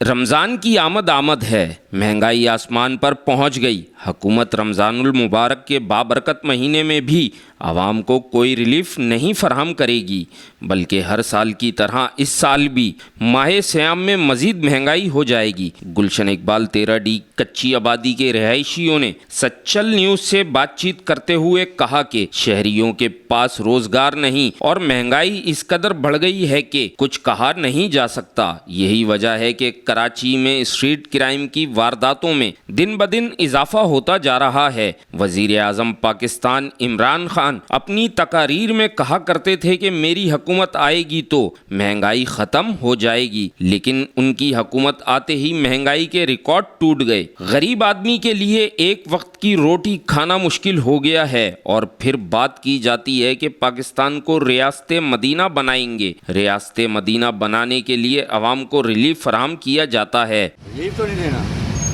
رمضان کی آمد ہے، مہنگائی آسمان پر پہنچ گئی۔ حکومت رمضان المبارک کے بابرکت مہینے میں بھی عوام کو کوئی ریلیف نہیں فراہم کرے گی، بلکہ ہر سال کی طرح اس سال بھی ماہ سیام میں مزید مہنگائی ہو جائے گی۔ گلشن اقبال 13D کچی آبادی کے رہائشیوں نے سچل نیوز سے بات چیت کرتے ہوئے کہا کہ شہریوں کے پاس روزگار نہیں اور مہنگائی اس قدر بڑھ گئی ہے کہ کچھ کہا نہیں جا سکتا۔ یہی وجہ ہے کہ کراچی میں اسٹریٹ کرائم کی وارداتوں میں دن بدن اضافہ ہوتا جا رہا ہے۔ وزیر اعظم پاکستان عمران خان اپنی تقاریر میں کہا کرتے تھے کہ میری حکومت آئے گی تو مہنگائی ختم ہو جائے گی، لیکن ان کی حکومت آتے ہی مہنگائی کے ریکارڈ ٹوٹ گئے۔ غریب آدمی کے لیے ایک وقت کی روٹی کھانا مشکل ہو گیا ہے، اور پھر بات کی جاتی ہے کہ پاکستان کو ریاست مدینہ بنائیں گے۔ ریاست مدینہ بنانے کے لیے عوام کو ریلیف فراہم کیا جاتا ہے۔ ریلیف تو نہیں دینا،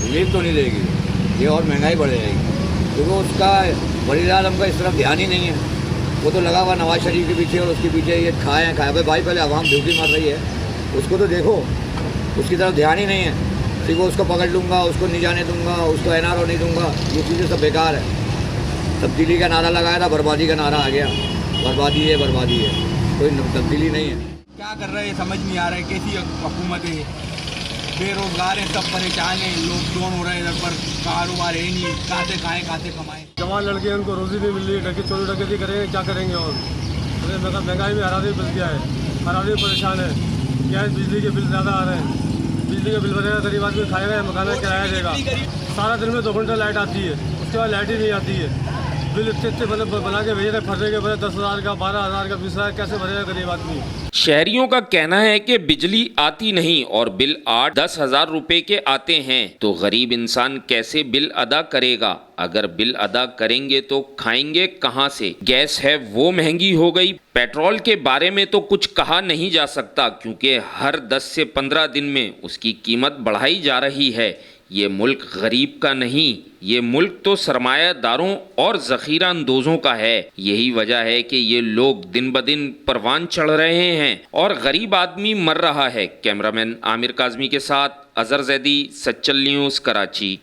ریلیف تو نہیں دے گی، یہ اور مہنگائی بڑھ جائے گی، کیونکہ اس کا وزیر اعظم کا اس طرف دھیان ہی نہیں ہے۔ وہ تو لگا ہوا نواز شریف کے پیچھے اور اس کے پیچھے یہ کھائے بھائی پہلے عوام ڈیوٹی مار رہی ہے، اس کو تو دیکھو، اس کی طرف دھیان ہی نہیں ہے۔ صرف اس کو پکڑ لوں گا، اس کو نہیں جانے دوں گا، اس کو NRO نہیں دوں گا، یہ چیزیں سب بیکار ہے۔ تبدیلی کا نعرہ لگایا تھا، بربادی کا نعرہ آ گیا، بربادی ہے، کوئی تبدیلی نہیں ہے۔ کیا کر رہے ہیں سمجھ نہیں آ رہا ہے، کیسی حکومت ہے۔ بے روزگار ہیں، سب پریشان ہیں، لوگ ڈون ہو رہے ہیں، ادھر پر کاروبار ہے نہیں، کہاں سے کھائیں کہاں سے کمائیں۔ جوان لڑکے ہیں، ان کو روزی نہیں مل رہی ہے، چوری ڈکیتی کریں گے، کیا کریں گے؟ اور مہنگائی میں ہر آدمی پھنس گیا ہے، ہر آدمی پریشان ہے۔ گیس بجلی کے بل زیادہ آ رہے ہیں، بجلی کا بل بنے گا، غریب آدمی کھائے گا، مکان کا کرایہ دے گا۔ سارا دن میں 2 گھنٹہ لائٹ آتی ہے، اس کے بعد لائٹ ہی نہیں آتی ہے۔ بل اتنے بنا کے بھیج رہے ہیں، پھنسے کے بولے 10,000 کا، 12,000 کا، 20,000 کیسے بھرے گا غریب آدمی؟ شہریوں کا کہنا ہے کہ بجلی آتی نہیں اور بل 8-10 ہزار روپے کے آتے ہیں، تو غریب انسان کیسے بل ادا کرے گا؟ اگر بل ادا کریں گے تو کھائیں گے کہاں سے؟ گیس ہے وہ مہنگی ہو گئی۔ پیٹرول کے بارے میں تو کچھ کہا نہیں جا سکتا، کیونکہ ہر 10 سے 15 دن میں اس کی قیمت بڑھائی جا رہی ہے۔ یہ ملک غریب کا نہیں، یہ ملک تو سرمایہ داروں اور ذخیرہ اندوزوں کا ہے۔ یہی وجہ ہے کہ یہ لوگ دن بدن پروان چڑھ رہے ہیں اور غریب آدمی مر رہا ہے۔ کیمرامین عامر کاظمی کے ساتھ اظہر زیدی، سچل نیوز، کراچی۔